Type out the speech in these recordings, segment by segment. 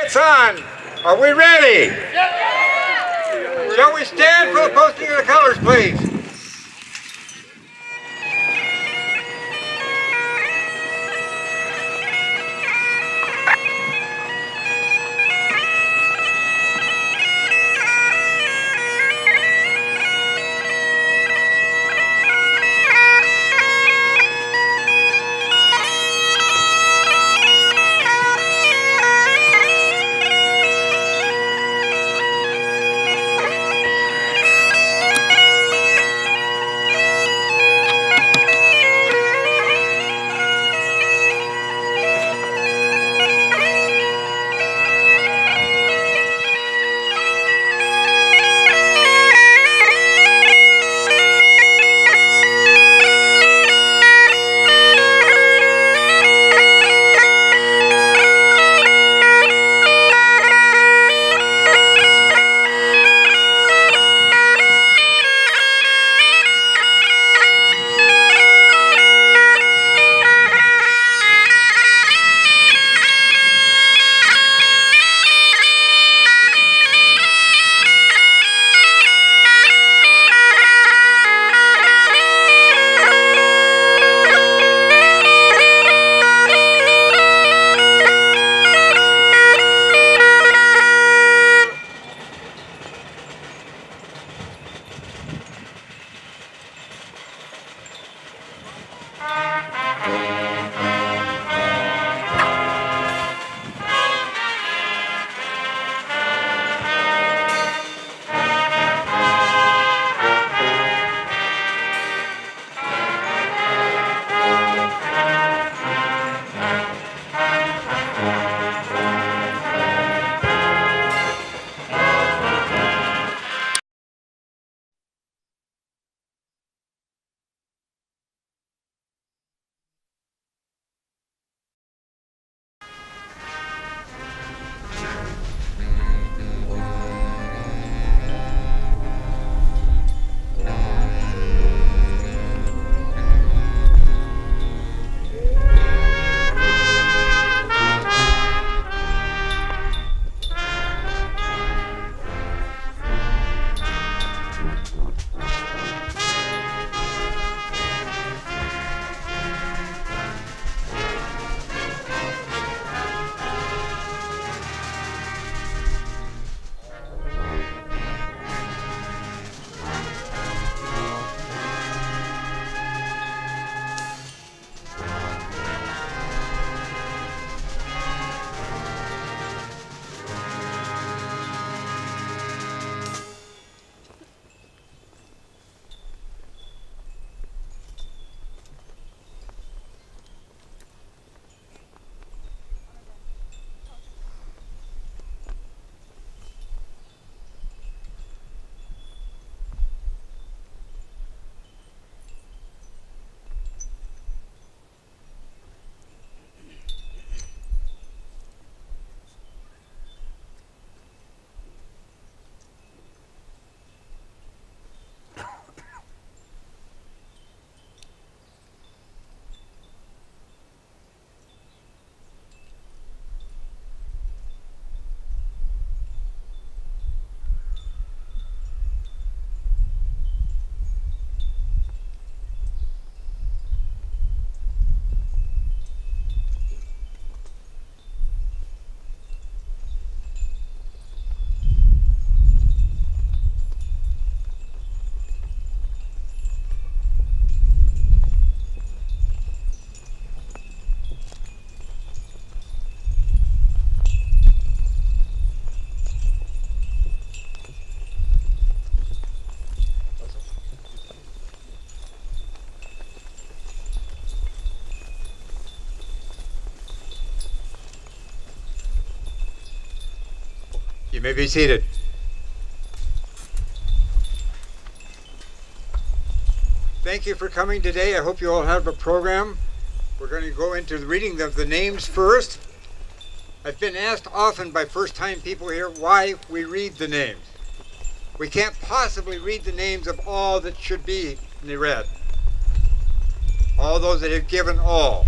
Son, are we ready? Shall we stand for the posting of the colors, please? You may be seated. Thank you for coming today. I hope you all have a program. We're going to go into the reading of the names first. I've been asked often by first-time people here why we read the names. We can't possibly read the names of all that should be read. All those that have given all.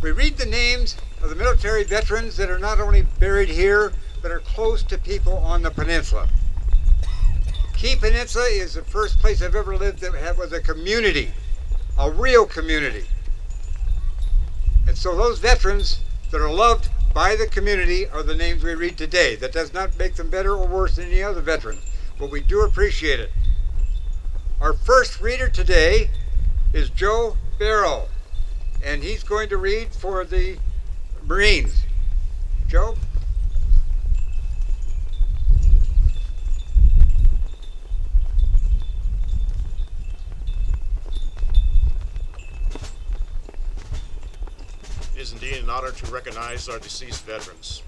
We read the names of the military veterans that are not only buried here, but are close to people on the peninsula. Key Peninsula is the first place I've ever lived that was a community, a real community. And so those veterans that are loved by the community are the names we read today. That does not make them better or worse than any other veteran, but we do appreciate it. Our first reader today is Joe Barrow, and he's going to read for the Marines. Joe? It is indeed an honor to recognize our deceased veterans.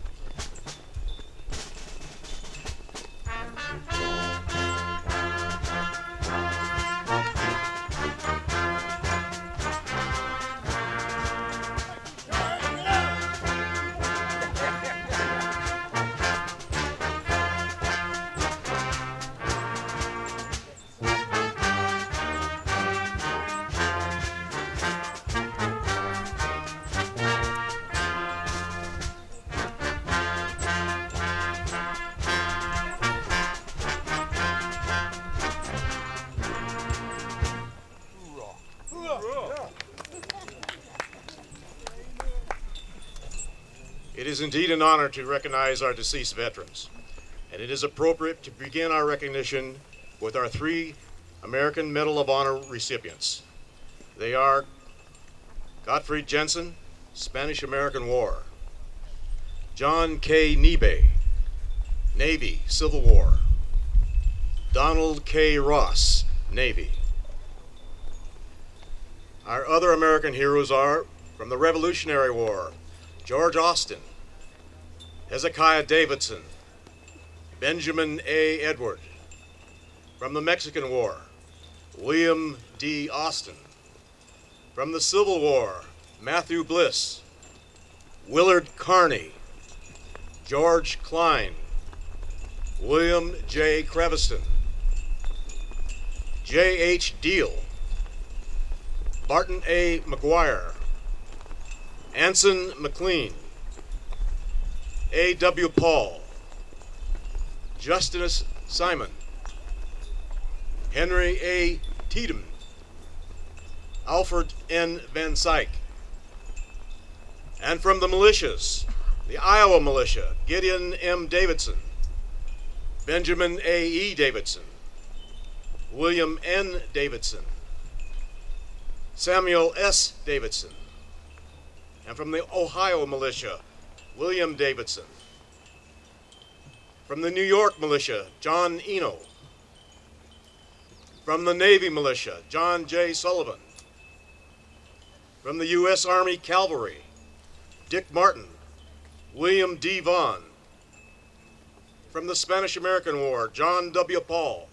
It is indeed an honor to recognize our deceased veterans, and it is appropriate to begin our recognition with our 3 American Medal of Honor recipients. They are Gottfried Jensen, Spanish-American War; John K. Nebe, Navy, Civil War; Donald K. Ross, Navy. Our other American heroes are, from the Revolutionary War, George Austin, Hezekiah Davidson, Benjamin A. Edward. From the Mexican War, William D. Austin. From the Civil War, Matthew Bliss, Willard Carney, George Klein, William J. Creviston, J. H. Deal, Barton A. McGuire, Anson McLean, A. W. Paul, Justinus Simon, Henry A. Tiedemann, Alfred N. Van Syke. And from the militias, the Iowa Militia, Gideon M. Davidson, Benjamin A. E. Davidson, William N. Davidson, Samuel S. Davidson. And from the Ohio Militia, William Davidson. From the New York Militia, John Eno. From the Navy Militia, John J. Sullivan. From the U.S. Army Cavalry, Dick Martin, William D. Vaughn. From the Spanish-American War, John W. Paul.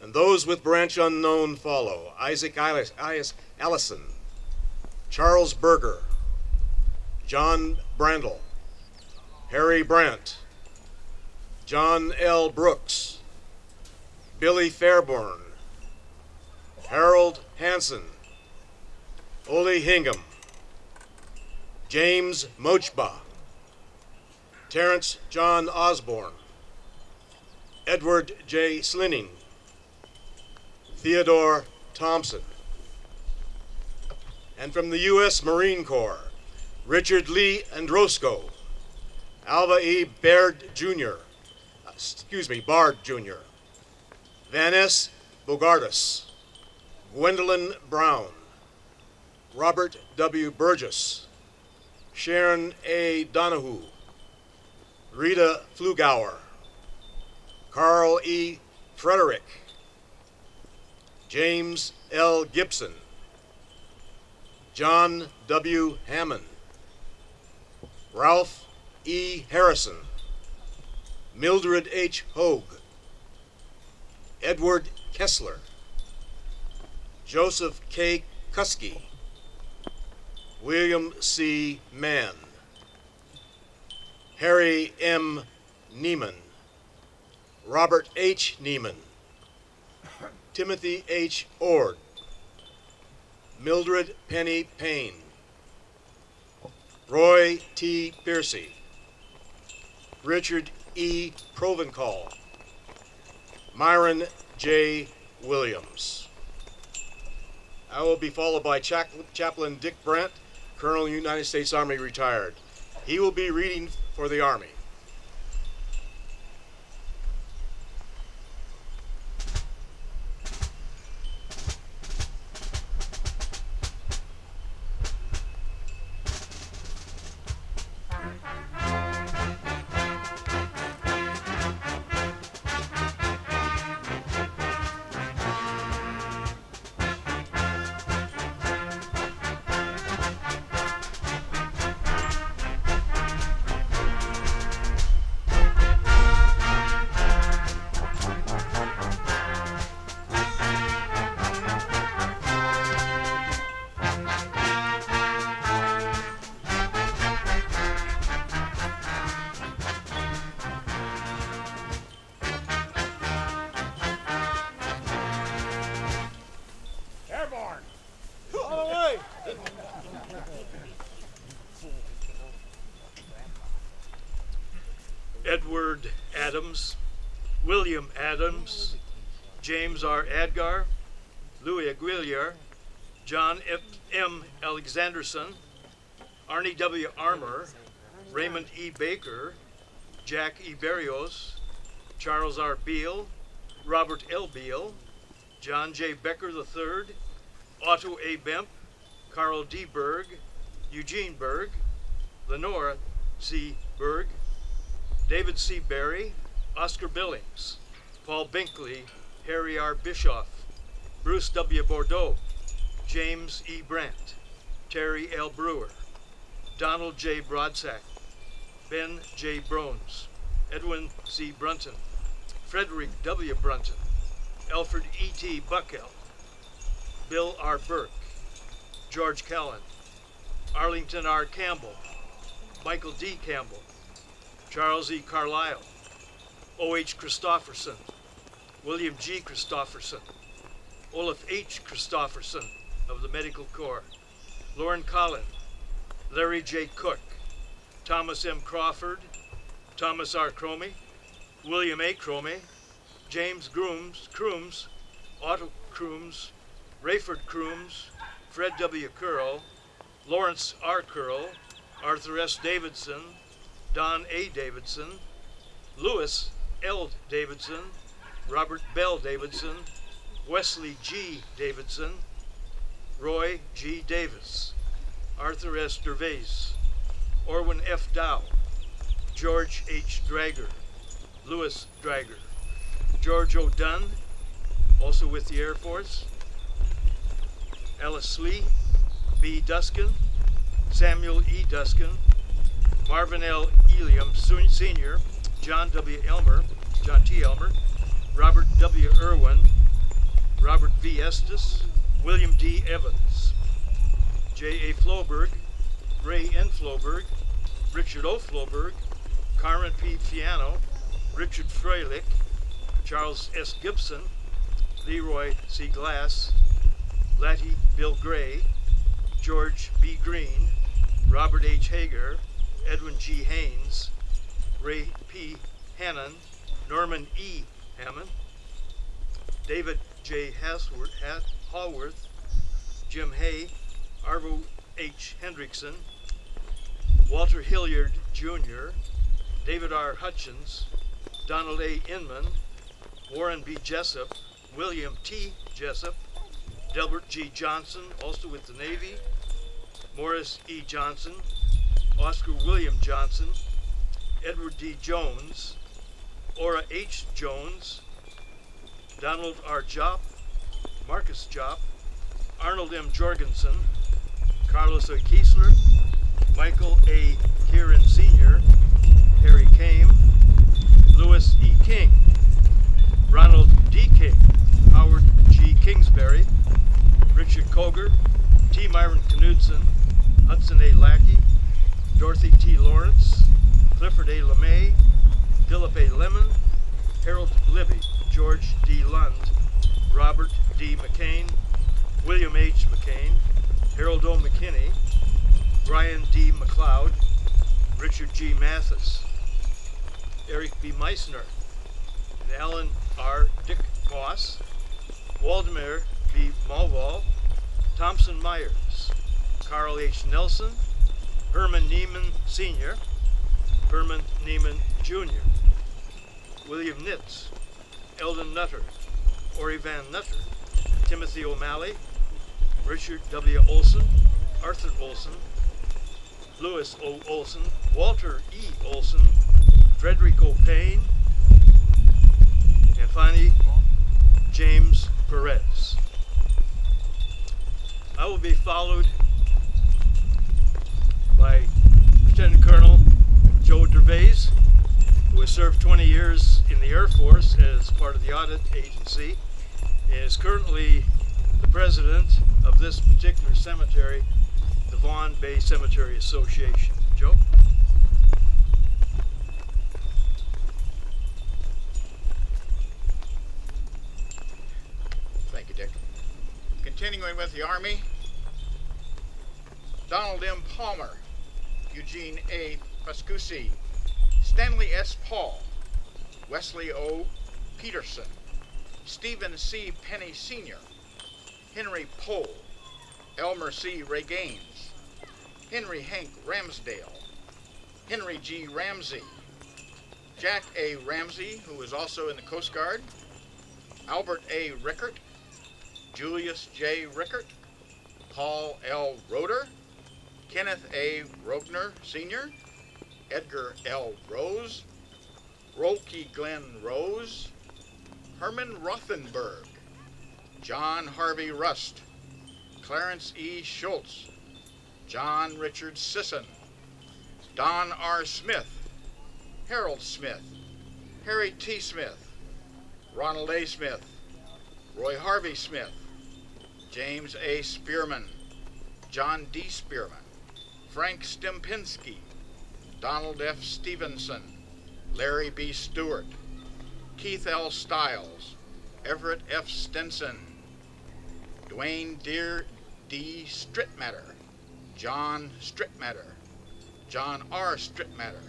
And those with branch unknown follow: Isaac Allison, Charles Berger, John Brandel, Harry Brandt, John L. Brooks, Billy Fairborn, Harold Hansen, Ole Hingham, James Mochba, Terrence John Osborne, Edward J. Slinning, Theodore Thompson. And from the U.S. Marine Corps, Richard Lee Androsco, Alva E. Bard Jr., Van S. Bogardus, Gwendolyn Brown, Robert W. Burgess, Sharon A. Donahue, Rita Flugauer, Carl E. Frederick, James L. Gibson, John W. Hammond, Ralph E. Harrison, Mildred H. Hogue, Edward Kessler, Joseph K. Kuski, William C. Mann, Harry M. Neiman, Robert H. Neiman, Timothy H. Ord, Mildred Penny Payne, Roy T. Piercy, Richard E. Provencal, Myron J. Williams. I will be followed by Chaplain Dick Brent, Colonel, United States Army, retired. He will be reading for the Army. Edward Adams, William Adams, James R. Adgar, Louis Aguilar, John M. Alexanderson, Arnie W. Armour, Raymond E. Baker, Jack E. Berrios, Charles R. Beale, Robert L. Beale, John J. Becker III, Otto A. Bemp, Carl D. Berg, Eugene Berg, Lenora C. Berg, David C. Berry, Oscar Billings, Paul Binkley, Harry R. Bischoff, Bruce W. Bordeaux, James E. Brandt, Terry L. Brewer, Donald J. Broadsack, Ben J. Brones, Edwin C. Brunton, Frederick W. Brunton, Alfred E. T. Buckell, Bill R. Burke, George Callan, Arlington R. Campbell, Michael D. Campbell, Charles E. Carlisle, O.H. Christofferson, William G. Christofferson, Olaf H. Christofferson of the Medical Corps, Lauren Collin, Larry J. Cook, Thomas M. Crawford, Thomas R. Cromie, William A. Cromie, James Crooms, Otto Crooms, Rayford Crooms, Fred W. Curl, Lawrence R. Curl, Arthur S. Davidson, Don A. Davidson, Lewis L. Davidson, Robert Bell Davidson, Wesley G. Davidson, Roy G. Davis, Arthur S. Gervais, Orwin F. Dow, George H. Drager, Louis Drager, George O. Dunn, also with the Air Force, Alice Lee, B. Duskin, Samuel E. Duskin, Marvin L. Eliam Sr., John T. Elmer, Robert W. Irwin, Robert V. Estes, William D. Evans, J. A. Floberg, Ray N. Floberg, Richard O. Floberg, Carmen P. Fiano, Richard Freilich, Charles S. Gibson, Leroy C. Glass, Latty Bill Gray, George B. Green, Robert H. Hager, Edwin G. Haynes, Ray P. Hannon, Norman E. Hammond, David J. Haworth, Jim Hay, Arvo H. Hendrickson, Walter Hilliard Jr., David R. Hutchins, Donald A. Inman, Warren B. Jessup, William T. Jessup, Delbert G. Johnson, also with the Navy, Morris E. Johnson, Oscar William Johnson, Edward D. Jones, Ora H. Jones, Donald R. Jopp, Marcus Jopp, Arnold M. Jorgensen, Carlos A. Kiesler, Michael A. Kieran Sr., Harry Kame, Louis E. King, Ronald D. King, Howard G. Kingsbury, Richard Koger, T. Myron Knudsen, Hudson A. Lackey, Dorothy T. Lawrence, Clifford A. LeMay, Philip A. Lemon, Harold Libby, George D. Lund, Robert D. McCain, William H. McCain, Harold O. McKinney, Brian D. McLeod, Richard G. Mathis, Eric B. Meissner, and Alan R. Dick Moss, Waldemar B. Mulval, Thompson Myers, Carl H. Nelson, Herman Neiman Sr., Herman Neiman Jr., William Nitz, Eldon Nutter, Ori Van Nutter, Timothy O'Malley, Richard W. Olson, Arthur Olson, Louis O. Olson, Walter E. Olson, Frederick O. Payne, and finally, James Perez. I will be followed by Lieutenant Colonel Joe Dervais, who has served 20 years in the Air Force as part of the audit agency, and is currently the president of this particular cemetery, the Vaughan Bay Cemetery Association. Joe? Thank you, Dick. Continuing with the Army, Donald M. Palmer, Eugene A. Pascusi, Stanley S. Paul, Wesley O. Peterson, Stephen C. Penny Sr., Henry Pohl, Elmer C. Ray Gaines, Henry Hank Ramsdale, Henry G. Ramsey, Jack A. Ramsey, who was also in the Coast Guard, Albert A. Rickert, Julius J. Rickert, Paul L. Roeder, Kenneth A. Rogner Sr., Edgar L. Rose, Rolke Glenn Rose, Herman Rothenberg, John Harvey Rust, Clarence E. Schultz, John Richard Sisson, Don R. Smith, Harold Smith, Harry T. Smith, Ronald A. Smith, Roy Harvey Smith, James A. Spearman, John D. Spearman, Frank Stempinski, Donald F. Stevenson, Larry B. Stewart, Keith L. Stiles, Everett F. Stinson, Dwayne Deere D. Strittmatter, John Strittmatter, John R. Strittmatter,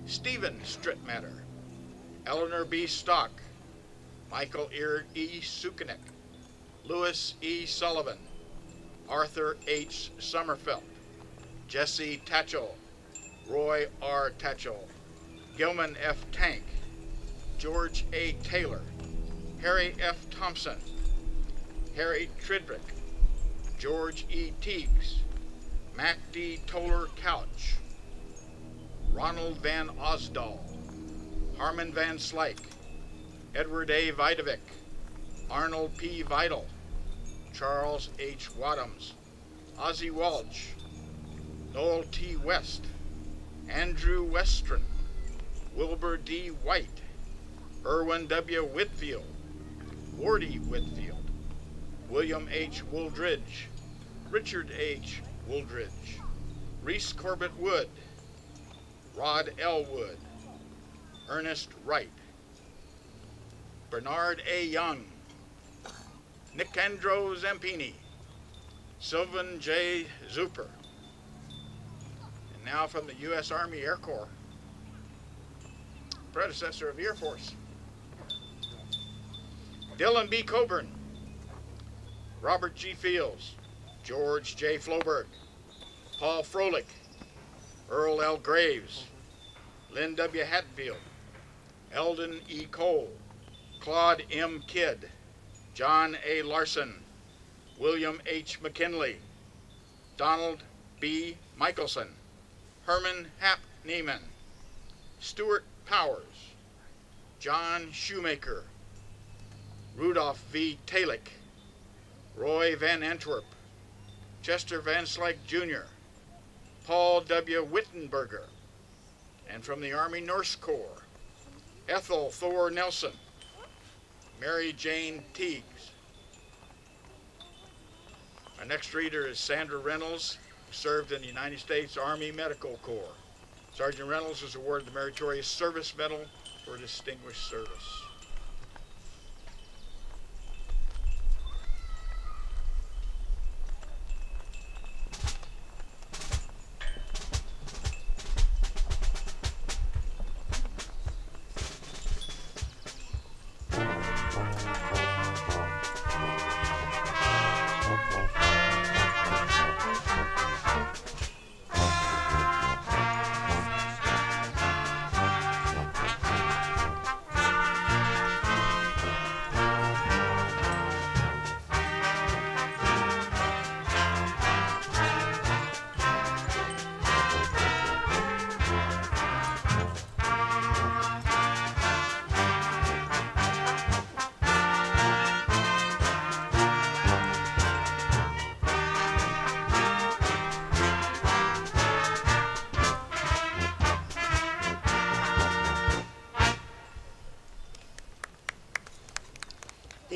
Stephen Strittmatter, Eleanor B. Stock, Michael E. Sukanik, Louis E. Sullivan, Arthur H. Sommerfeld, Jesse Tatchell, Roy R. Tatchell, Gilman F. Tank, George A. Taylor, Harry F. Thompson, Harry Tridrick, George E. Teagues, Mac D. Toller Couch, Ronald Van Osdal, Harmon Van Slyke, Edward A. Vidovic, Arnold P. Vidal, Charles H. Wadhams, Ozzie Walsh, Noel T. West, Andrew Westron, Wilbur D. White, Irwin W. Whitfield, Wardy Whitfield, William H. Wooldridge, Richard H. Wooldridge, Reese Corbett Wood, Rod L. Wood, Ernest Wright, Bernard A. Young, Nicandro Zampini, Sylvan J. Zuper. And now from the U.S. Army Air Corps, predecessor of the Air Force, Dylan B. Coburn, Robert G. Fields, George J. Floberg, Paul Froelich, Earl L. Graves, Lynn W. Hatfield, Eldon E. Cole, Claude M. Kidd, John A. Larson, William H. McKinley, Donald B. Michelson, Herman Hap Neiman, Stuart Powers, John Shoemaker, Rudolph V. Talick, Roy Van Antwerp, Chester Van Slyke Jr., Paul W. Wittenberger, and from the Army Nurse Corps, Ethel Thor Nelson, Mary Jane Teagues. Our next reader is Sandra Reynolds, who served in the United States Army Medical Corps. Sergeant Reynolds was awarded the Meritorious Service Medal for distinguished service.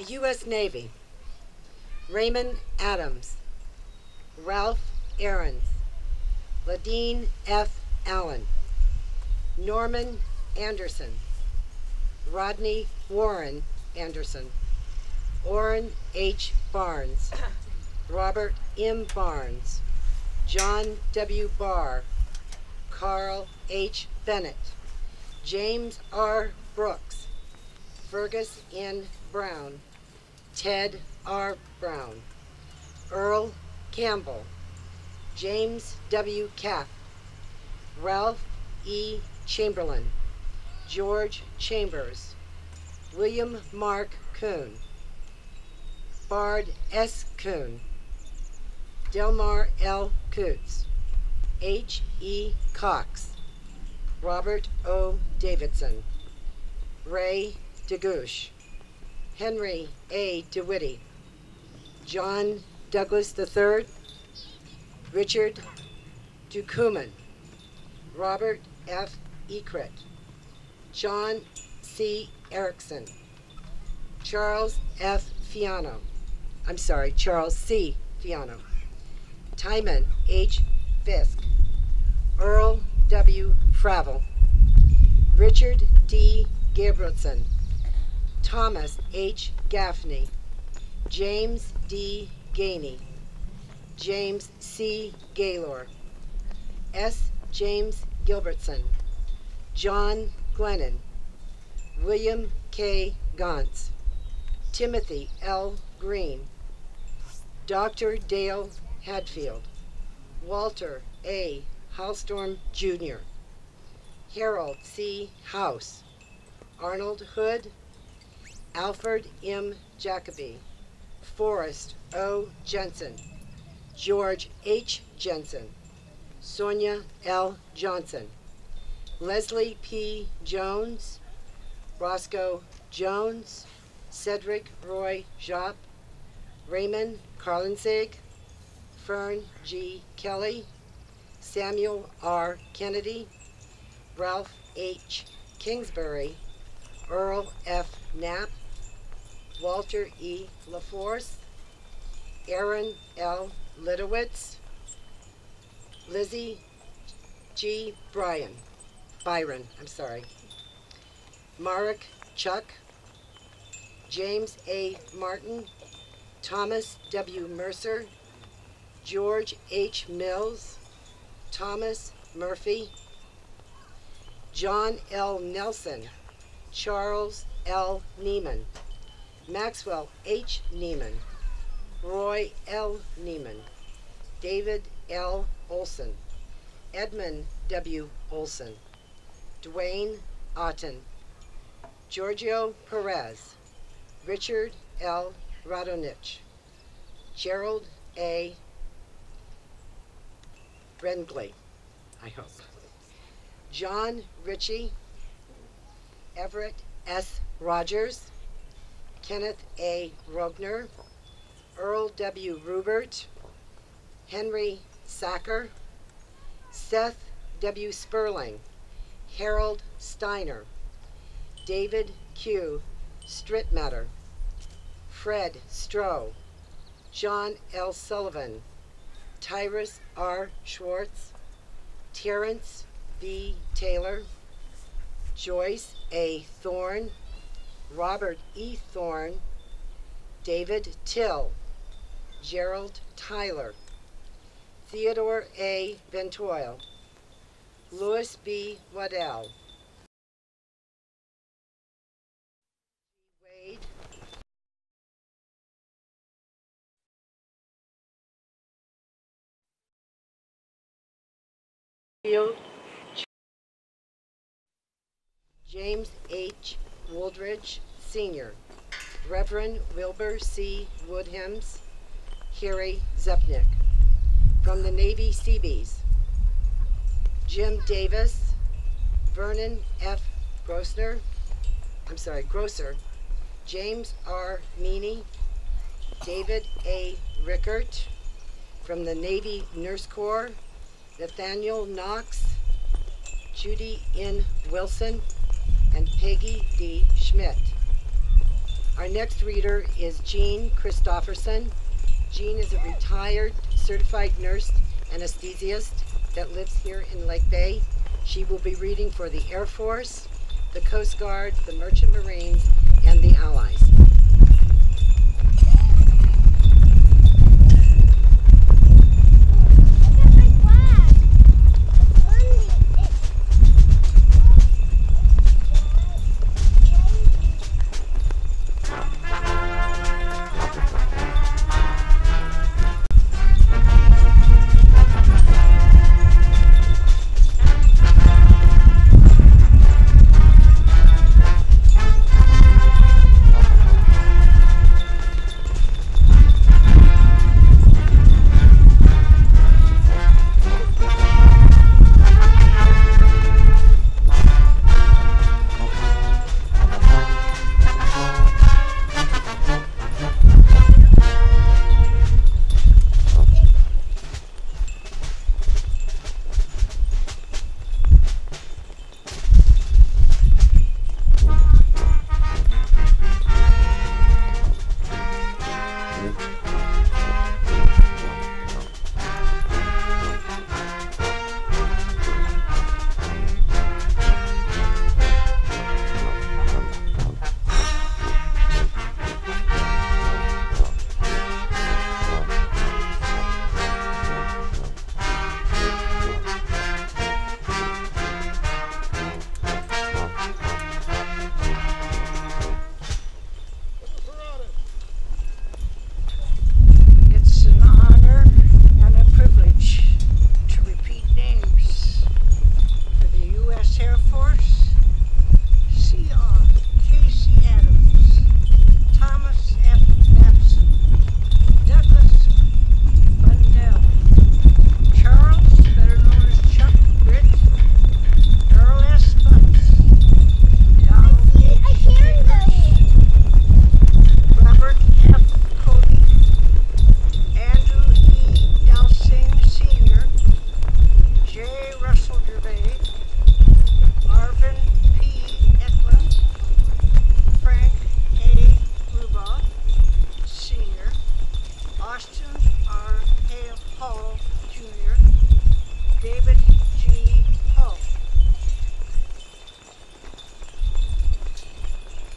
the U.S. Navy: Raymond Adams, Ralph Aarons, Ladine F. Allen, Norman Anderson, Rodney Warren Anderson, Orrin H. Barnes, Robert M. Barnes, John W. Barr, Carl H. Bennett, James R. Brooks, Fergus N. Brown, Ted R. Brown, Earl Campbell, James W. Capp, Ralph E. Chamberlain, George Chambers, William Mark Kuhn, Bard S. Kuhn, Delmar L. Coots, H. E. Cox, Robert O. Davidson, Ray DeGouche, Henry A. DeWitty, John Douglas III, Richard Ducouman, Robert F. Ekrit, John C. Erickson, Charles C. Fiano, Timon H. Fisk, Earl W. Fravel, Richard D. Gabrielson, Thomas H. Gaffney, James D. Gainey, James C. Gaylor, S. James Gilbertson, John Glennon, William K. Gantz, Timothy L. Green, Dr. Dale Hadfield, Walter A. Halstorm Jr., Harold C. House, Arnold Hood, Alfred M. Jacoby, Forrest O. Jensen, George H. Jensen, Sonia L. Johnson, Leslie P. Jones, Roscoe Jones, Cedric Roy Japp, Raymond Carlenzig, Fern G. Kelly, Samuel R. Kennedy, Ralph H. Kingsbury, Earl F. Knapp, Walter E. LaForce, Aaron L. Litowitz, Lizzie G. Byron, Marek Chuck, James A. Martin, Thomas W. Mercer, George H. Mills, Thomas Murphy, John L. Nelson, Charles L. Neiman, Maxwell H. Neiman, Roy L. Neiman, David L. Olson, Edmund W. Olson, Dwayne Otten, Giorgio Perez, Richard L. Radonich, Gerald A. Brendley, I hope, John Ritchie, Everett S. Rogers, Kenneth A. Rogner, Earl W. Rubert, Henry Sacker, Seth W. Sperling, Harold Steiner, David Q. Strittmatter, Fred Stroh, John L. Sullivan, Tyrus R. Schwartz, Terrence B. Taylor, Joyce A. Thorne, Robert E. Thorne, David Till, Gerald Tyler, Theodore A. Ventoyle, Louis B. Waddell, Wade, Field, James H. Wooldridge, Sr., Reverend Wilbur C. Woodhams, Harry Zepnick. From the Navy Seabees: Jim Davis, Vernon F. Grosser, James R. Meany, David A. Rickert. From the Navy Nurse Corps: Nathaniel Knox, Judy N. Wilson, and Peggy D. Schmidt. Our next reader is Jean Christofferson. Jean is a retired certified nurse anesthesiast that lives here in Lake Bay. She will be reading for the Air Force, the Coast Guard, the Merchant Marines, and the Allies.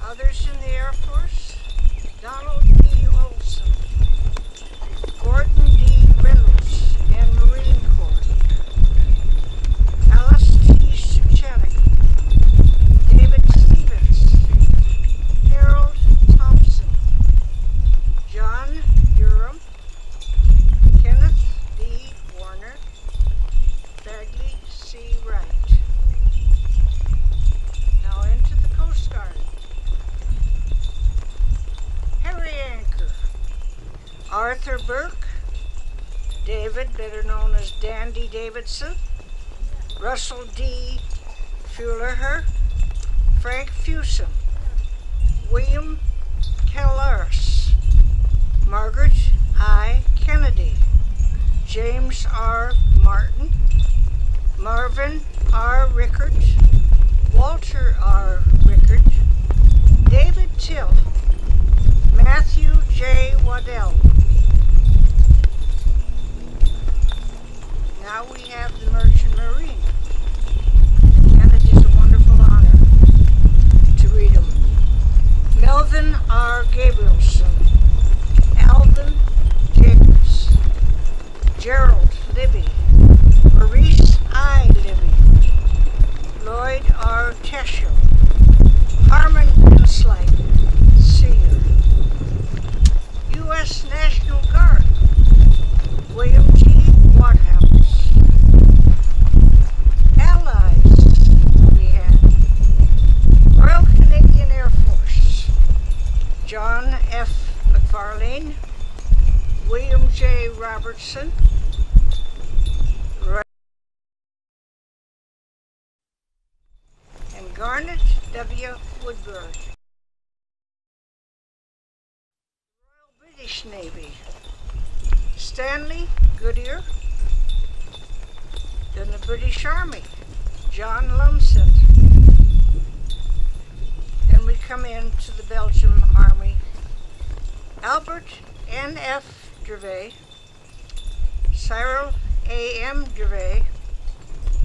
Others in the Air Force: Donald D. Olson, Gordon D. Reynolds and Marine Corps, Alice T. Suchanek, David Stevens, Harold Thompson, John Durham, Kenneth D. Warner, Bagley C. Wright. Now into the Coast Guard. Harry Anchor, Arthur Burke, David, better known as Dandy Davidson, Russell D. Fuhler, Frank Fusen, William Calaris, Margaret I. Kennedy, James R. Martin, Marvin R. Rickert, Walter R. Rickert, David Till, Matthew J. Waddell. Now we have the Merchant Marine, and it is a wonderful honor to read them. Melvin R. Gabrielson, Alvin Jacobs, Gerald Libby, Maurice I. Libby, Lloyd R. Teschel, Harmon Slide, Senior, U.S. National Guard, William G. Waterhouse. Allies we had: Royal Canadian Air Force, John F. McFarlane, William J. Robertson, and Garnet W. Woodward. Royal British Navy: Stanley Goodyear. Then the British Army: John Lumsden. Then we come into the Belgian Army Albert N.F. Gervais, Cyril A.M. Gervais,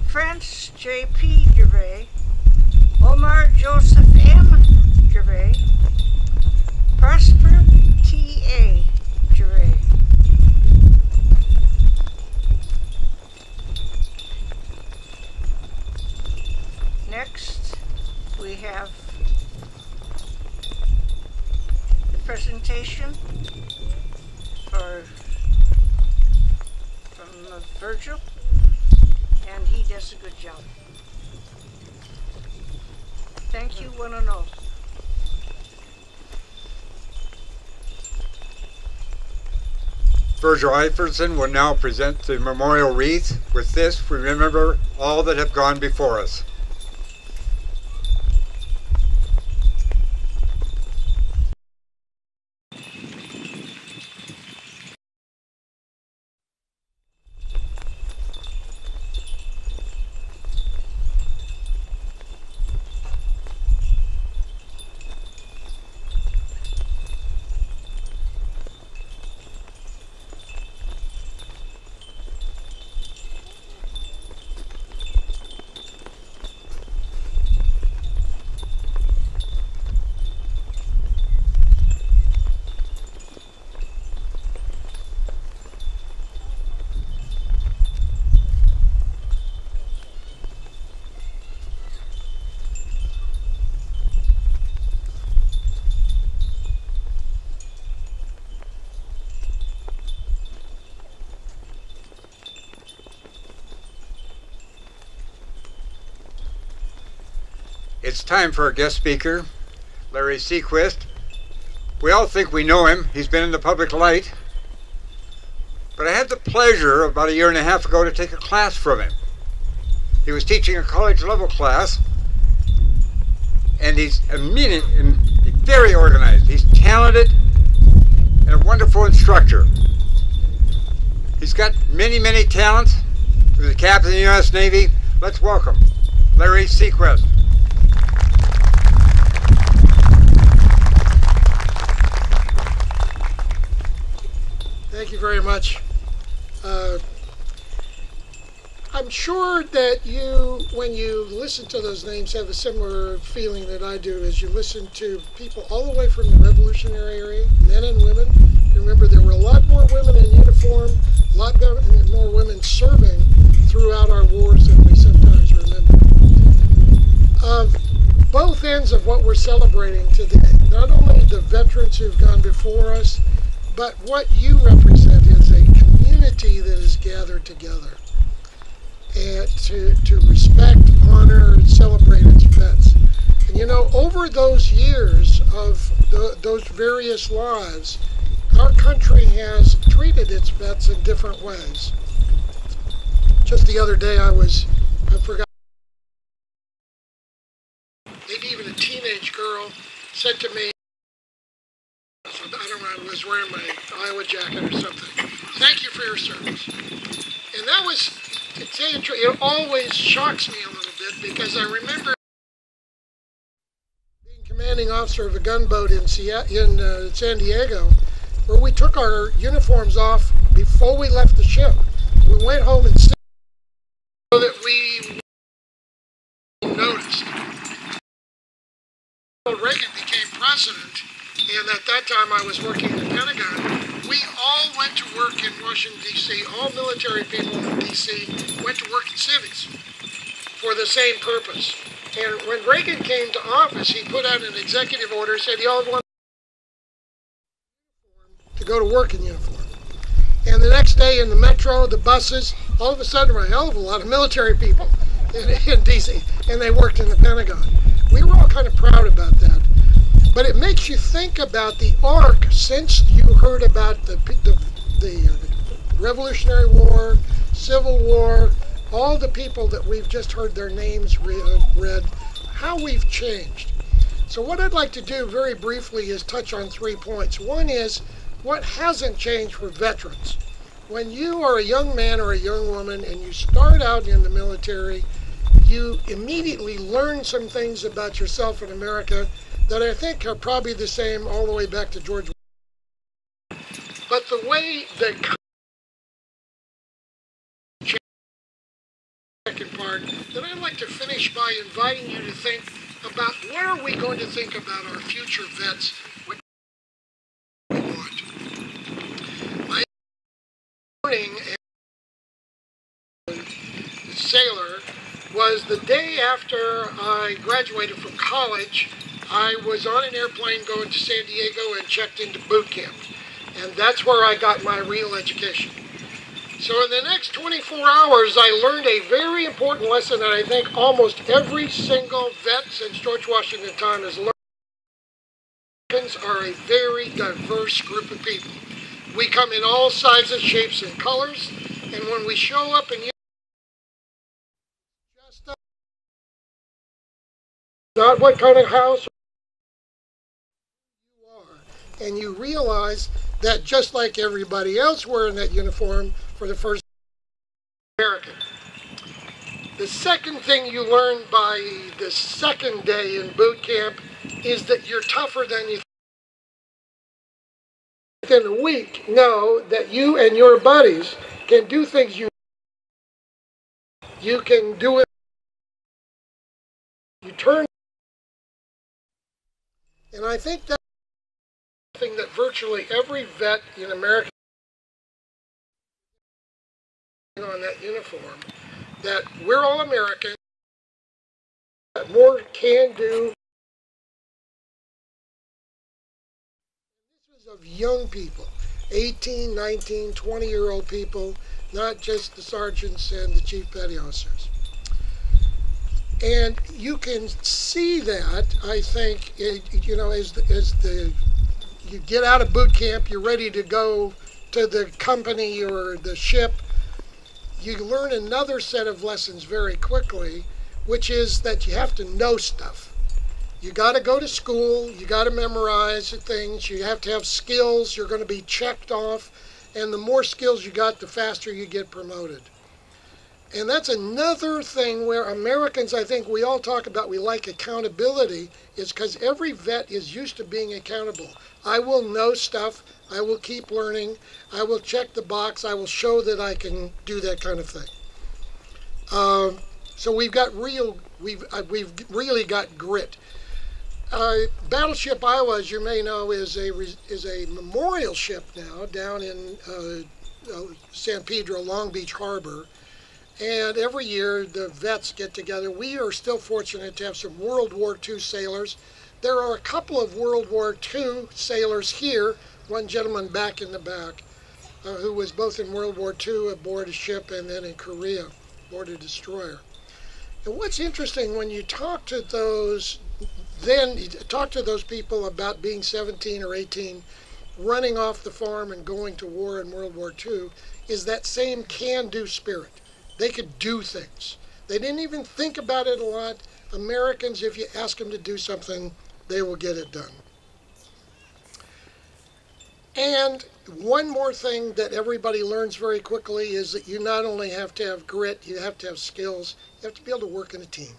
France J.P. Gervais, Omar Joseph M. Gervais, Prosper T.A. Gervais. Next, we have the presentation from Virgil, and he does a good job. Thank you, one and all. Virgil Iverson will now present the memorial wreath. With this, we remember all that have gone before us. It's time for our guest speaker, Larry Sequist. We all think we know him. He's been in the public light. But I had the pleasure about a year and a half ago to take a class from him. He was teaching a college level class, and he's very organized. He's talented and a wonderful instructor. He's got many, many talents. He was a captain of the U.S. Navy. Let's welcome Larry Sequist. Thank you very much. I'm sure that you, when you listen to those names, have a similar feeling that I do as you listen to people all the way from the Revolutionary era, men and women. Remember, there were a lot more women in uniform, a lot more women serving throughout our wars than we sometimes remember. Of both ends of what we're celebrating today, not only the veterans who've gone before us, but what you represent is a community that is gathered together and to respect, honor, and celebrate its vets. And you know, over those years of those various lives, our country has treated its vets in different ways. Just the other day I forgot, maybe even a teenage girl said to me, I don't know, I was wearing my Iowa jacket or something, "Thank you for your service." And that was, to tell you the truth, it always shocks me a little bit, because I remember being commanding officer of a gunboat in San Diego, where we took our uniforms off before we left the ship. We went home and stayed so that we noticed. Reagan became president, and at that time I was working in the Pentagon. We all went to work in Washington, D.C. All military people in D.C. went to work in civies for the same purpose. And when Reagan came to office, he put out an executive order, said you all want to go to work in uniform. And the next day in the metro, the buses, all of a sudden there were a hell of a lot of military people in D.C., and they worked in the Pentagon. We were all kind of proud about that. But it makes you think about the arc since you heard about the Revolutionary War, Civil War, all the people that we've just heard their names read, how we've changed. So what I'd like to do very briefly is touch on 3 points. One is what hasn't changed for veterans. When you are a young man or a young woman and you start out in the military, you immediately learn some things about yourself in America that I think are probably the same all the way back to George But the way the second part, then I'd like to finish by inviting you to think about what are we going to think about our future vets when we want. My morning sailor was the day after I graduated from college. I was on an airplane going to San Diego and checked into boot camp. And that's where I got my real education. So in the next 24 hours, I learned a very important lesson that I think almost every single vet since George Washington time has learned. Americans are a very diverse group of people. We come in all sizes, shapes, and colors. And when we show up in just not what kind of house you are, and you realize that just like everybody else wearing that uniform for the first American. The second thing you learn by the second day in boot camp is that you're tougher than you think. Within a week, know that you and your buddies can do things you can do it. You turn, and I think that's something that virtually every vet in America on that uniform, that we're all American, that more can do. This was of young people, 18, 19, 20-year-old people, not just the sergeants and the chief petty officers. And you can see that, I think, you know, as you get out of boot camp, you're ready to go to the company or the ship, you learn another set of lessons very quickly, which is that you have to know stuff. You got to go to school, you got to memorize things, you have to have skills, you're going to be checked off, and the more skills you got, the faster you get promoted. And that's another thing where Americans, I think we all talk about, we like accountability, is because every vet is used to being accountable. I will know stuff, I will keep learning, I will check the box, I will show that I can do that kind of thing. So we've really got grit. Battleship Iowa, as you may know, is a memorial ship now down in San Pedro, Long Beach Harbor. And every year the vets get together. We are still fortunate to have some World War II sailors. There are a couple of World War II sailors here, one gentleman back in the back, who was both in World War II aboard a ship and then in Korea aboard a destroyer. And what's interesting when you talk to those people about being 17 or 18, running off the farm and going to war in World War II, is that same can-do spirit. They could do things. They didn't even think about it a lot. Americans, if you ask them to do something, they will get it done. And one more thing that everybody learns very quickly is that you not only have to have grit, you have to have skills, you have to be able to work in a team.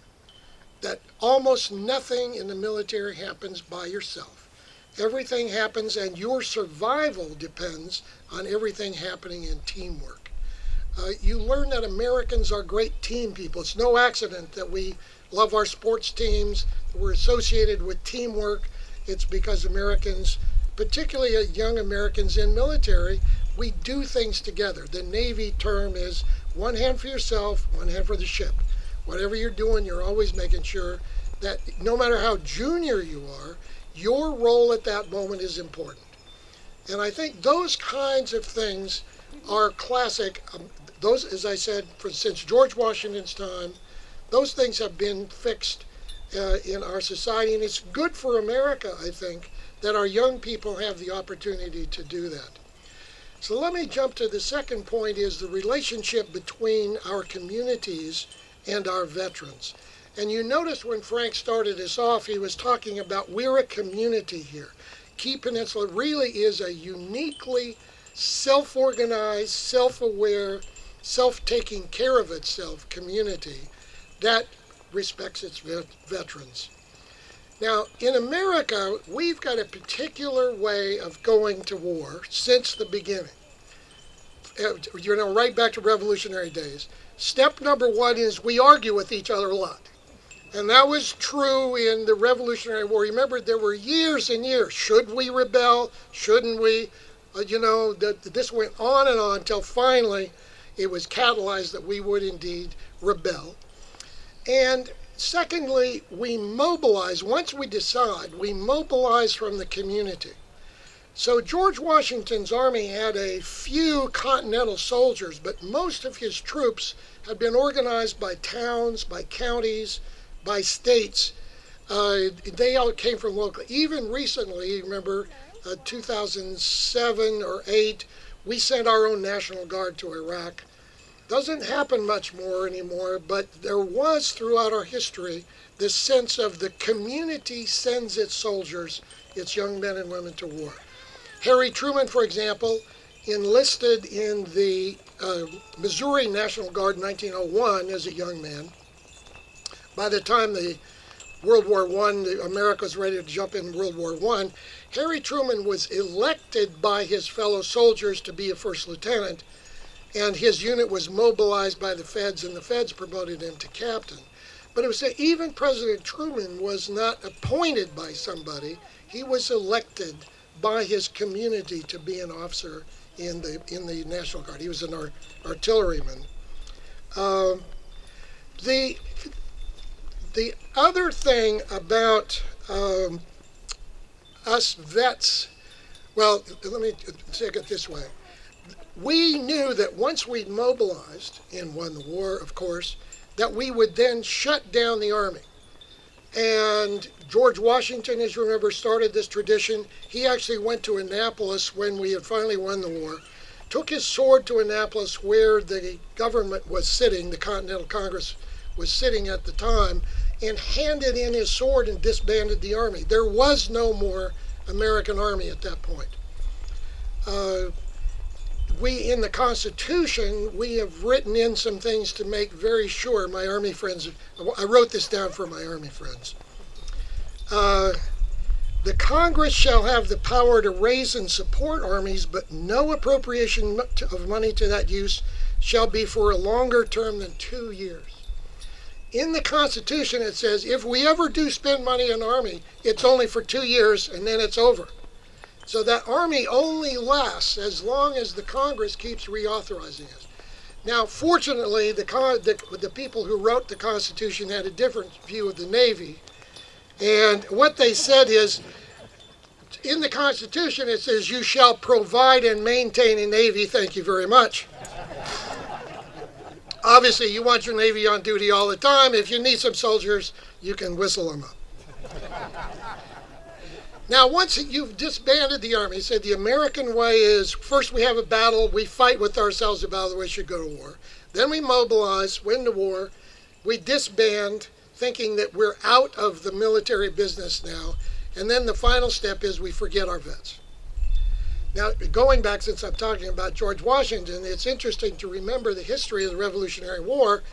That almost nothing in the military happens by yourself. Everything happens, and your survival depends on everything happening in teamwork. You learn that Americans are great team people. It's no accident that we love our sports teams. We're associated with teamwork. It's because Americans, particularly young Americans in military, we do things together. The Navy term is one hand for yourself, one hand for the ship. Whatever you're doing, you're always making sure that no matter how junior you are, your role at that moment is important. And I think those kinds of things are classic. Those, as I said, since George Washington's time, those things have been fixed in our society, and it's good for America, I think, that our young people have the opportunity to do that. So let me jump to the second point, is the relationship between our communities and our veterans. And you notice when Frank started us off, he was talking about we're a community here. Key Peninsula really is a uniquely self-organized, self-aware, self-taking care of itself community that respects its veterans. Now, in America, we've got a particular way of going to war since the beginning. Right back to revolutionary days. Step number one is we argue with each other a lot. And that was true in the Revolutionary War. Remember, there were years and years. Should we rebel? Shouldn't we? This went on until finally it was catalyzed that we would indeed rebel. And secondly, we mobilize. Once we decide, we mobilize from the community. So George Washington's army had a few Continental soldiers, but most of his troops had been organized by towns, by counties, by states. They all came from local. Even recently, remember, 2007 or 8, we sent our own National Guard to Iraq. Doesn't happen much more anymore, but there was throughout our history this sense of the community sends its soldiers, its young men and women to war. Harry Truman, for example, enlisted in the Missouri National Guard in 1901 as a young man. By the time the World War I, America was ready to jump in World War I, Harry Truman was elected by his fellow soldiers to be a first lieutenant, and his unit was mobilized by the feds, and the feds promoted him to captain. But it was that even President Truman was not appointed by somebody. He was elected by his community to be an officer in the National Guard. He was an artilleryman. The other thing about us vets, well, let me take it this way. We knew that once we'd mobilized and won the war, of course, that we would then shut down the army. And George Washington, as you remember, started this tradition. He actually went to Annapolis when we had finally won the war, took his sword to Annapolis where the government was sitting, the Continental Congress was sitting at the time, and handed in his sword and disbanded the army. There was no more American army at that point. In the Constitution, we have written in some things to make very sure, my Army friends, I wrote this down for my Army friends. The Congress shall have the power to raise and support armies, but no appropriation of money to that use shall be for a longer term than 2 years. In the Constitution, it says if we ever do spend money on army, it's only for 2 years and then it's over. So that army only lasts as long as the Congress keeps reauthorizing it. Now, fortunately, the people who wrote the Constitution had a different view of the Navy. And what they said is, in the Constitution, it says, you shall provide and maintain a Navy, thank you very much. Obviously, you want your Navy on duty all the time. If you need some soldiers, you can whistle them up. Now, once you've disbanded the army, said the American way is, first we have a battle, we fight with ourselves about whether we should go to war. Then we mobilize, win the war, we disband, thinking that we're out of the military business now, and then the final step is we forget our vets. Now, going back, since I'm talking about George Washington, it's interesting to remember the history of the Revolutionary War.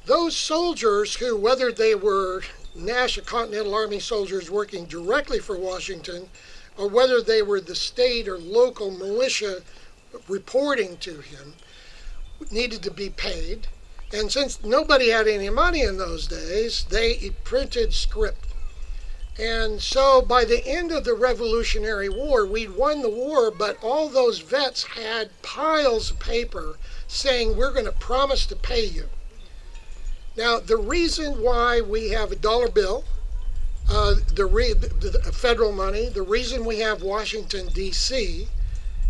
Those soldiers who, whether they were National Continental Army soldiers working directly for Washington, or whether they were the state or local militia reporting to him, needed to be paid. And since nobody had any money in those days, they printed script. And so by the end of the Revolutionary War, we'd won the war, but all those vets had piles of paper saying, we're going to promise to pay you. Now, the reason why we have a dollar bill, the federal money, the reason we have Washington, D.C.,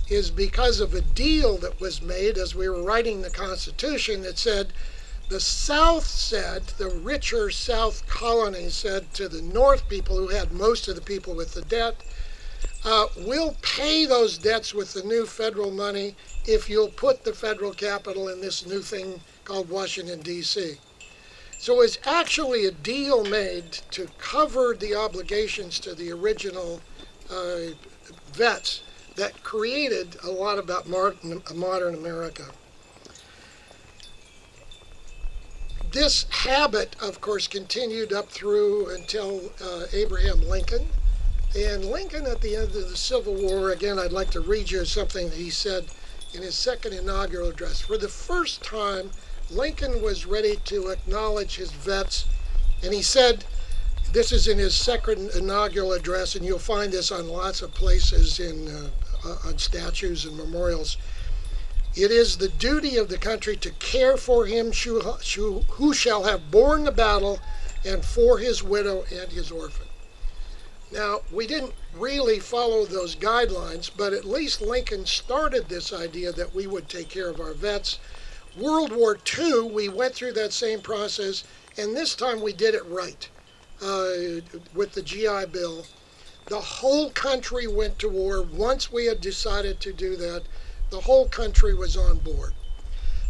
is because of a deal that was made as we were writing the Constitution that said, the South said, the richer South colonies said to the North people who had most of the people with the debt, we'll pay those debts with the new federal money if you'll put the federal capital in this new thing called Washington, D.C. So it's actually a deal made to cover the obligations to the original vets that created a lot about modern America. This habit, of course, continued up through until Abraham Lincoln. And Lincoln, at the end of the Civil War, again, I'd like to read you something that he said in his second inaugural address. For the first time, Lincoln was ready to acknowledge his vets, and he said, this is in his second inaugural address, and you'll find this on lots of places on statues and memorials. It is the duty of the country to care for him who shall have borne the battle, and for his widow and his orphan. Now, we didn't really follow those guidelines, but at least Lincoln started this idea that we would take care of our vets. World War II, we went through that same process, and this time we did it right with the GI Bill. The whole country went to war. Once we had decided to do that, the whole country was on board.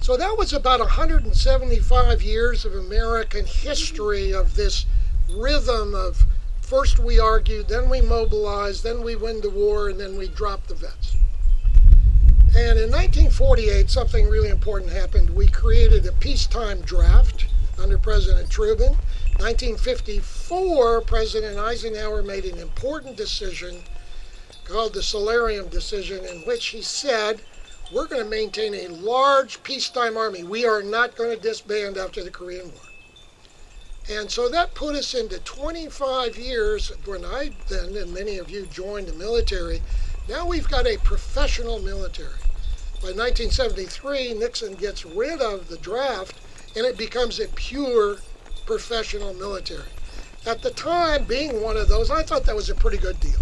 So that was about 175 years of American history of this rhythm of first we argued, then we mobilized, then we win the war, and then we dropped the vets. And in 1948, something really important happened. We created a peacetime draft under President Truman. 1954, President Eisenhower made an important decision called the Solarium Decision, in which he said, we're going to maintain a large peacetime army. We are not going to disband after the Korean War. And so that put us into 25 years when I then, and many of you, joined the military. Now we've got a professional military. By 1973, Nixon gets rid of the draft, and it becomes a pure professional military. At the time, being one of those, I thought that was a pretty good deal.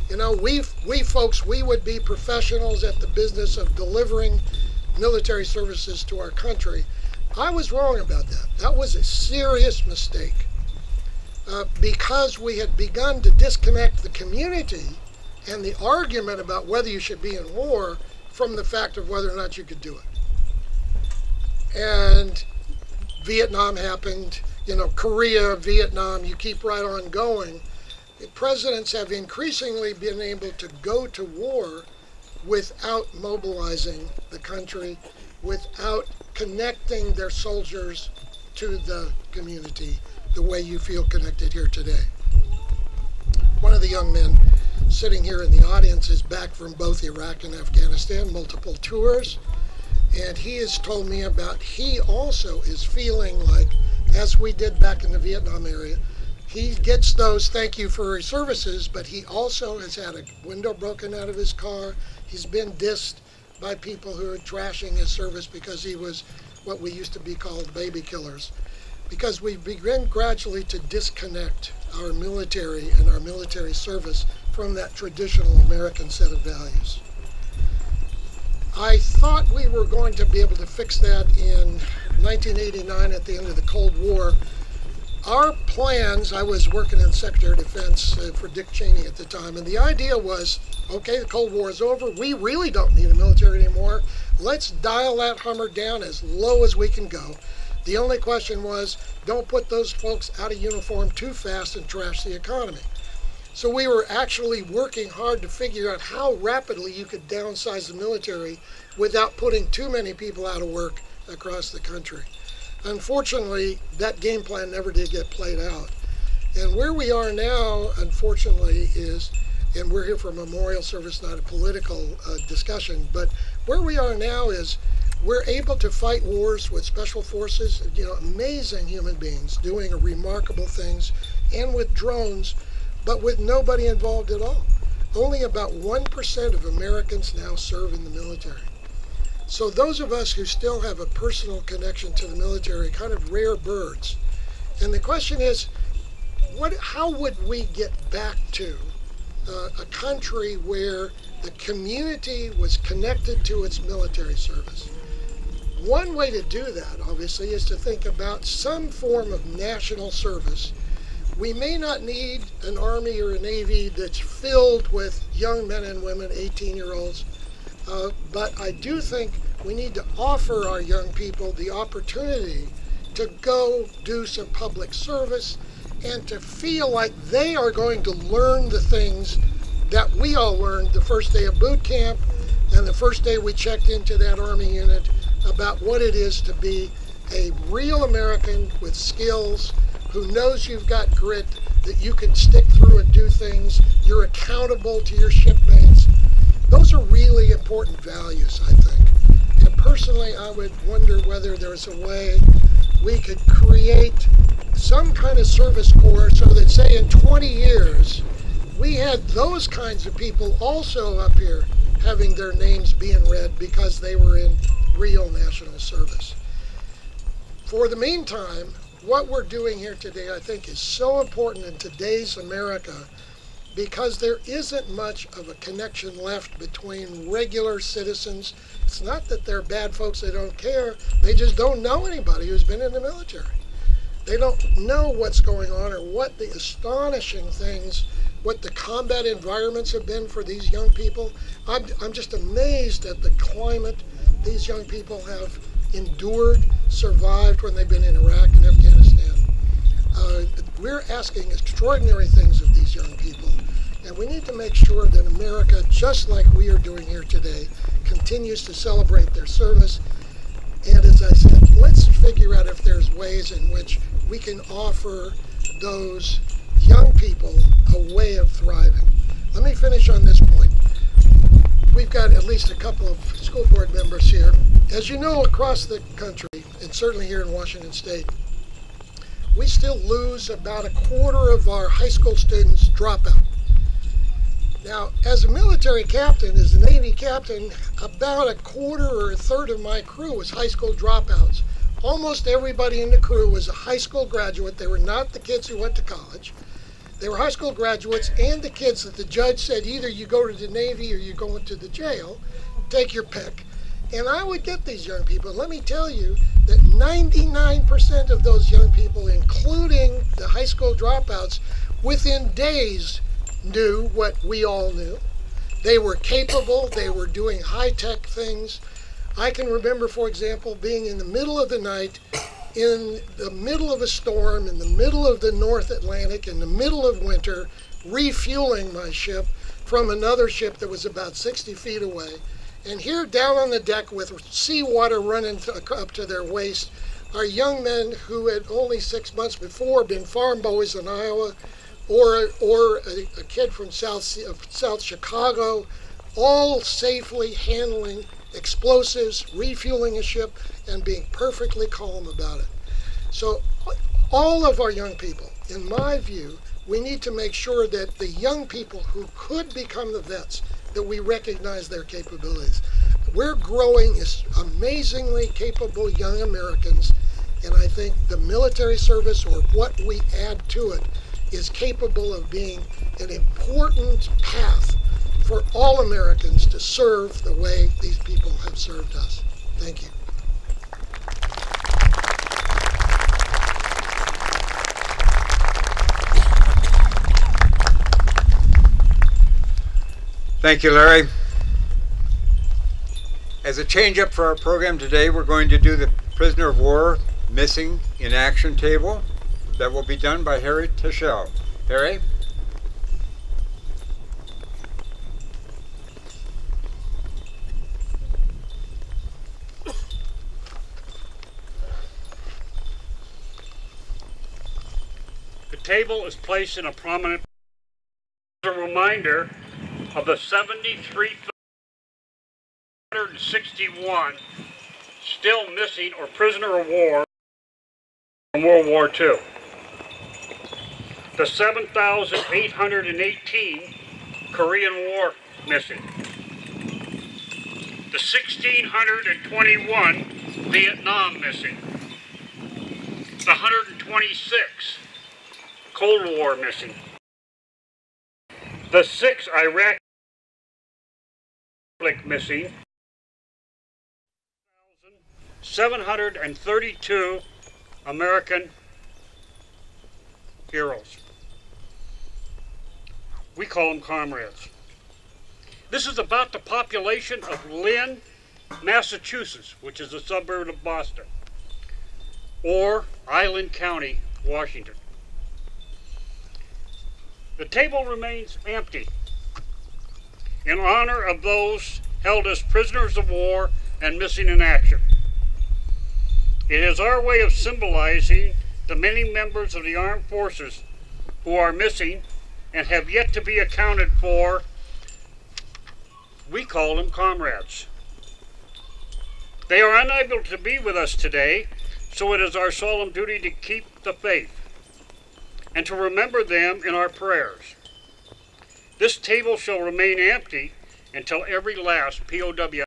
You know, we folks, we would be professionals at the business of delivering military services to our country. I was wrong about that. That was a serious mistake because we had begun to disconnect the community and the argument about whether you should be in war from the fact of whether or not you could do it. And Vietnam happened, you know, Korea, Vietnam, you keep right on going. Presidents have increasingly been able to go to war without mobilizing the country, without connecting their soldiers to the community the way you feel connected here today. One of the young men sitting here in the audience is back from both Iraq and Afghanistan, multiple tours, and he has told me about he also is feeling like, as we did back in the Vietnam area, he gets those thank you for his services, but he also has had a window broken out of his car. He's been dissed by people who are trashing his service because he was what we used to be called baby killers. Because we began gradually to disconnect our military and our military service from that traditional American set of values. I thought we were going to be able to fix that in 1989 at the end of the Cold War. Our plans, I was working in Secretary of Defense for Dick Cheney at the time, and the idea was, okay, the Cold War is over, we really don't need a military anymore, let's dial that Hummer down as low as we can go. The only question was, don't put those folks out of uniform too fast and trash the economy. So we were actually working hard to figure out how rapidly you could downsize the military without putting too many people out of work across the country. Unfortunately, that game plan never did get played out. And where we are now, unfortunately, is, and we're here for a memorial service, not a political discussion, but where we are now is we're able to fight wars with special forces, you know, amazing human beings doing remarkable things, and with drones, but with nobody involved at all. Only about 1% of Americans now serve in the military. So those of us who still have a personal connection to the military, kind of rare birds. And the question is, how would we get back to a country where the community was connected to its military service? One way to do that, obviously, is to think about some form of national service. We may not need an Army or a Navy that's filled with young men and women, 18-year-olds, but I do think we need to offer our young people the opportunity to go do some public service and to feel like they are going to learn the things that we all learned the first day of boot camp and the first day we checked into that Army unit about what it is to be a real American with skills who knows you've got grit, that you can stick through and do things, you're accountable to your shipmates. Those are really important values, I think. And personally, I would wonder whether there's a way we could create some kind of service corps so that, say, in 20 years, we had those kinds of people also up here having their names being read because they were in real national service. For the meantime, what we're doing here today, I think, is so important in today's America because there isn't much of a connection left between regular citizens. It's not that they're bad folks, they don't care. They just don't know anybody who's been in the military. They don't know what's going on or what the astonishing things, what the combat environments have been for these young people. I'm just amazed at the climate these young people have endured, survived when they've been in Iraq and Afghanistan. We're asking extraordinary things of these young people, and we need to make sure that America, just like we are doing here today, continues to celebrate their service. And as I said, let's figure out if there's ways in which we can offer those young people a way of thriving. Let me finish on this point. We've got at least a couple of school board members here. As you know, across the country, and certainly here in Washington State, we still lose about a quarter of our high school students drop out. Now, as a military captain, as a Navy captain, about a quarter or a third of my crew was high school dropouts. Almost everybody in the crew was a high school graduate. They were not the kids who went to college. They were high school graduates and the kids that the judge said either you go to the Navy or you go into the jail, take your pick. And I would get these young people. Let me tell you that 99% of those young people, including the high school dropouts, within days knew what we all knew. They were capable, they were doing high-tech things. I can remember, for example, being in the middle of the night, in the middle of a storm, in the middle of the North Atlantic, in the middle of winter, refueling my ship from another ship that was about 60 feet away. And here down on the deck with seawater running up to their waist are young men who had only 6 months before been farm boys in Iowa, or a kid from South Chicago, all safely handling explosives, refueling a ship, and being perfectly calm about it. So all of our young people, in my view, we need to make sure that the young people who could become the vets, that we recognize their capabilities. We're growing as amazingly capable young Americans, and I think the military service, or what we add to it, is capable of being an important path for all Americans to serve the way these people have served us. Thank you. Thank you, Larry. As a change-up for our program today, we're going to do the prisoner of war missing in action table. That will be done by Harry Teschel. Harry? The table is placed in a prominent as a reminder of the 7,361 still missing or prisoner of war from World War II. The 7,818 Korean War missing. The 1,621 Vietnam missing. The 126 Cold War missing. The 6 Iraq missing. 732 American heroes. We call them comrades. This is about the population of Lynn, Massachusetts, which is a suburb of Boston, or Island County, Washington. The table remains empty in honor of those held as prisoners of war and missing in action. It is our way of symbolizing the many members of the armed forces who are missing and have yet to be accounted for. We call them comrades. They are unable to be with us today, so it is our solemn duty to keep the faith and to remember them in our prayers. This table shall remain empty until every last POW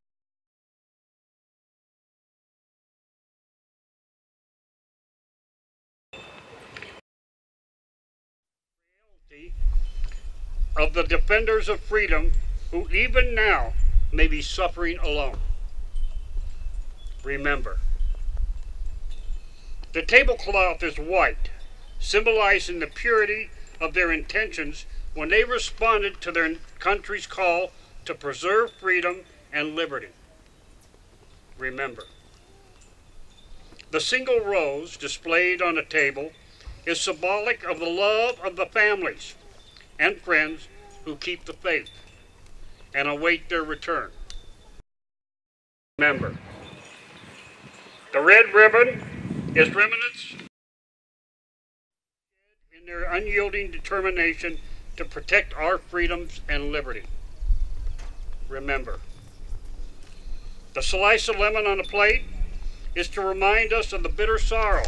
of the defenders of freedom who even now may be suffering alone. Remember, the tablecloth is white, symbolizing the purity of their intentions when they responded to their country's call to preserve freedom and liberty. Remember, the single rose displayed on the table is symbolic of the love of the families and friends who keep the faith and await their return. Remember, the red ribbon is remnants in their unyielding determination to protect our freedoms and liberty. Remember, the slice of lemon on the plate is to remind us of the bitter sorrow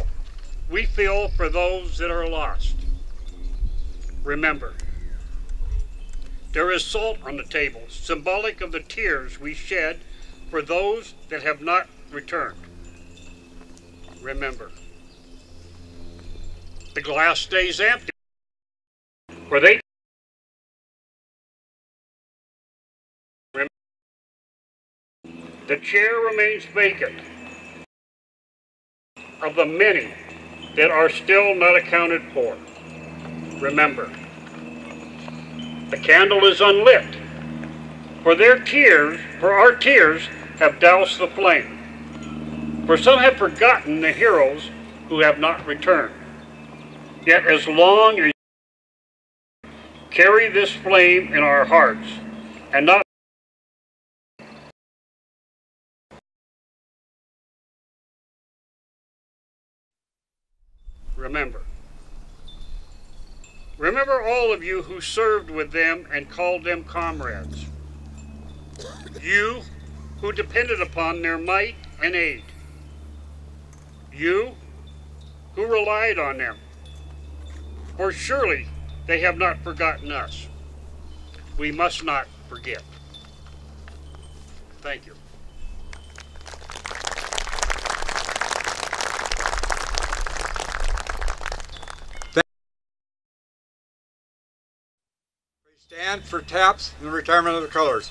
we feel for those that are lost. Remember, there is salt on the table, symbolic of the tears we shed for those that have not returned. Remember, the glass stays empty, for they remember, the chair remains vacant of the many that are still not accounted for. Remember, the candle is unlit, for our tears have doused the flame. For some have forgotten the heroes who have not returned. Yet as long as you carry this flame in our hearts and not Remember all of you who served with them and called them comrades. You who depended upon their might and aid. You who relied on them. For surely they have not forgotten us. We must not forget. Thank you. Stand for taps and the retirement of the colors.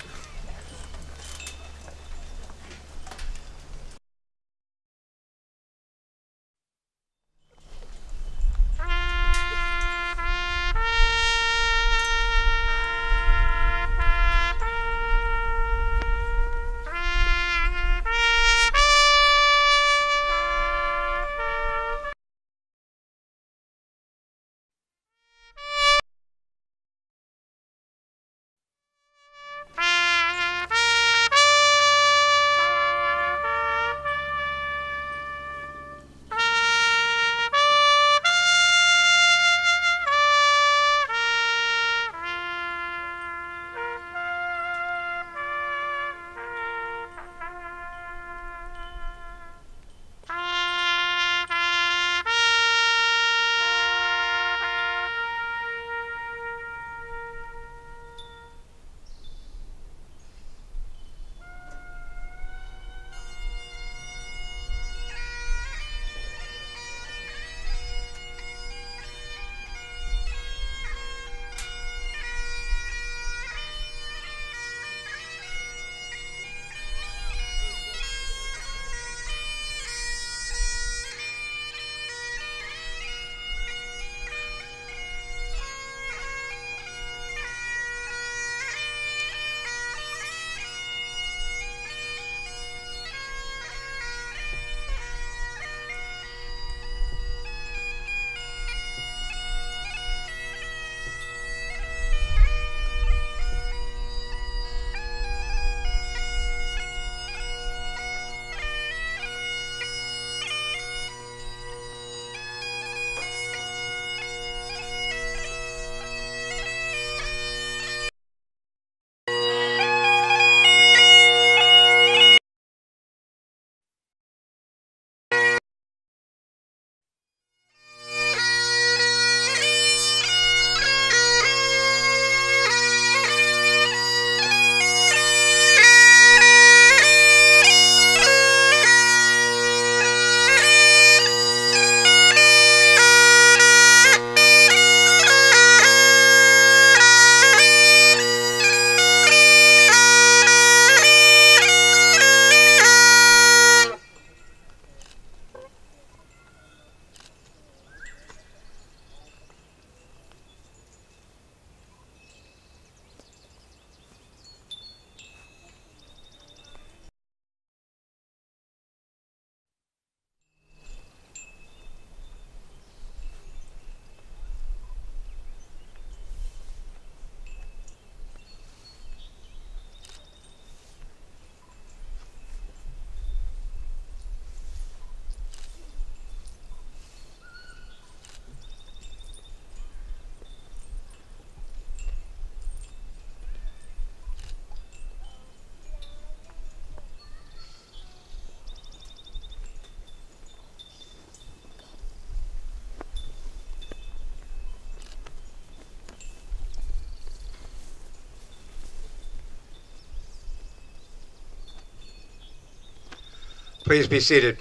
Please be seated.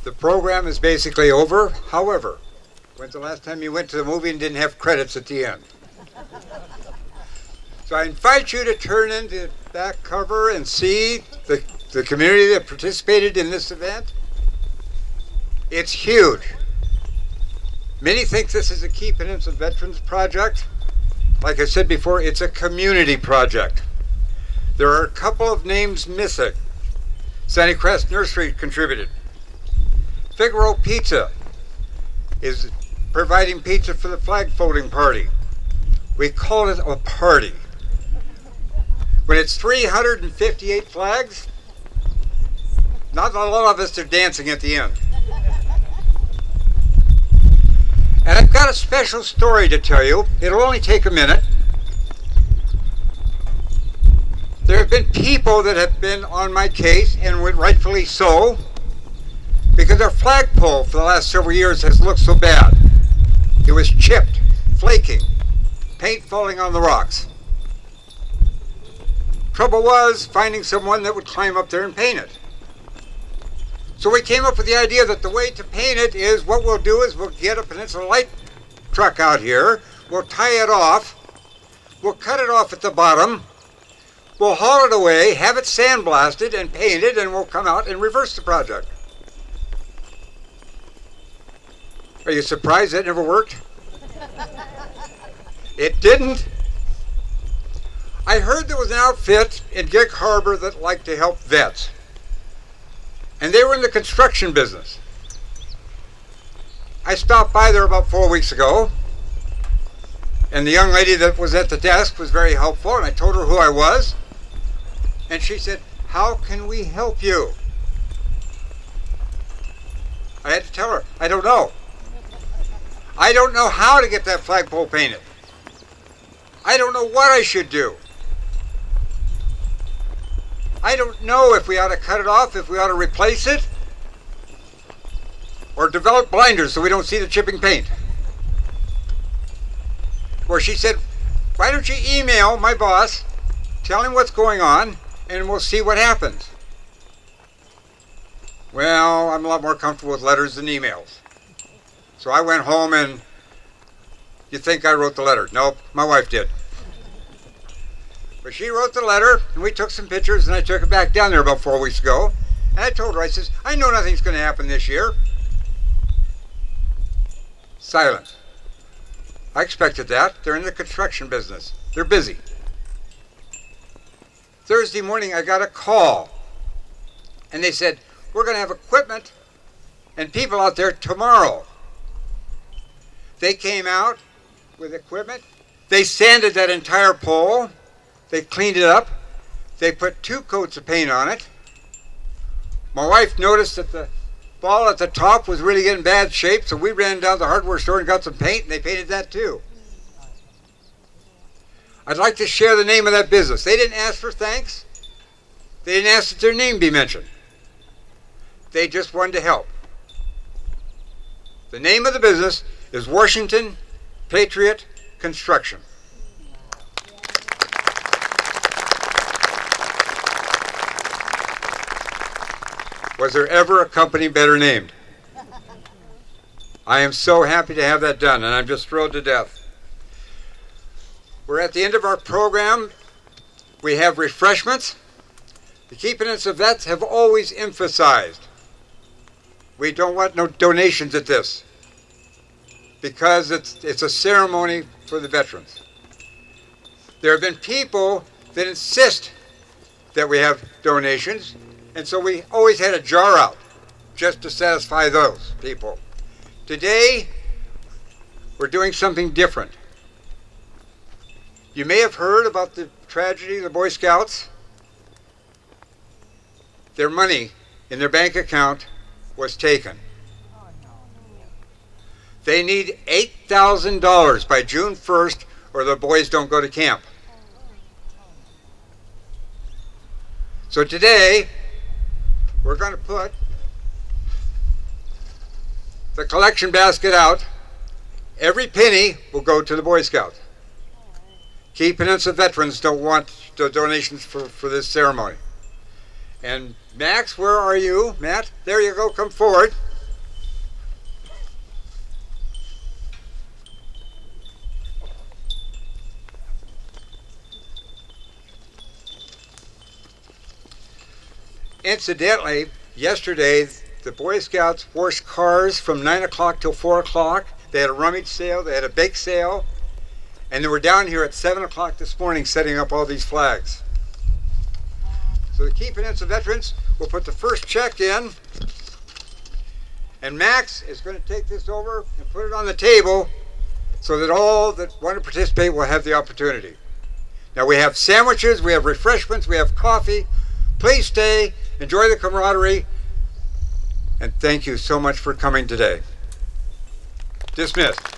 The program is basically over. However, when's the last time you went to the movie and didn't have credits at the end? So I invite you to turn in the back cover and see the community that participated in this event. It's huge. Many think this is a Key Peninsula Veterans project. Like I said before, it's a community project. There are a couple of names missing. Sunny Crest Nursery contributed. Figaro Pizza is providing pizza for the flag folding party. We call it a party. When it's 358 flags, not a lot of us are dancing at the end. And I've got a special story to tell you. It'll only take a minute. There have been people that have been on my case, and rightfully so, because our flagpole for the last several years has looked so bad. It was chipped, flaking, paint falling on the rocks. Trouble was finding someone that would climb up there and paint it. So we came up with the idea that the way to paint it is, what we'll do is we'll get a Peninsula Light truck out here, we'll tie it off, we'll cut it off at the bottom, we'll haul it away, have it sandblasted and painted, and we'll come out and reverse the project. Are you surprised that never worked? It didn't. I heard there was an outfit in Gig Harbor that liked to help vets. And they were in the construction business. I stopped by there about 4 weeks ago, and the young lady that was at the desk was very helpful, and I told her who I was, and she said, "How can we help you?" I had to tell her, I don't know. I don't know how to get that flagpole painted. I don't know what I should do. I don't know if we ought to cut it off, if we ought to replace it, or develop blinders so we don't see the chipping paint. Where she said, "Why don't you email my boss, tell him what's going on, and we'll see what happens." Well, I'm a lot more comfortable with letters than emails. So I went home, and you think I wrote the letter? Nope, my wife did. But she wrote the letter, and we took some pictures, and I took it back down there about 4 weeks ago. And I told her, I says, "I know nothing's going to happen this year." Silence. I expected that. They're in the construction business. They're busy. Thursday morning, I got a call, and they said, "We're going to have equipment and people out there tomorrow." They came out with equipment. They sanded that entire pole. They cleaned it up. They put 2 coats of paint on it. My wife noticed that the ball at the top was really getting bad shape, so we ran down to the hardware store and got some paint, and they painted that too. I'd like to share the name of that business. They didn't ask for thanks. They didn't ask that their name be mentioned. They just wanted to help. The name of the business is Washington Patriot Construction. Was there ever a company better named? I am so happy to have that done, and I'm just thrilled to death. We're at the end of our program. We have refreshments. The Key Peninsula Vets have always emphasized we don't want no donations at this, because it's a ceremony for the veterans. There have been people that insist that we have donations, and so we always had a jar out just to satisfy those people. Today, we're doing something different. You may have heard about the tragedy of the Boy Scouts. Their money in their bank account was taken. They need $8,000 by June 1st, or the boys don't go to camp. So today, we're going to put the collection basket out. Every penny will go to the Boy Scouts. Key Peninsula veterans don't want the donations for this ceremony. And Max, where are you? Matt, there you go, come forward. Incidentally, yesterday the Boy Scouts washed cars from 9 o'clock till 4 o'clock. They had a rummage sale, they had a bake sale, and they were down here at 7 o'clock this morning setting up all these flags. So the Key Peninsula veterans will put the first check in, and Max is going to take this over and put it on the table so that all that want to participate will have the opportunity. Now we have sandwiches, we have refreshments, we have coffee. Please stay, enjoy the camaraderie, and thank you so much for coming today. Dismissed.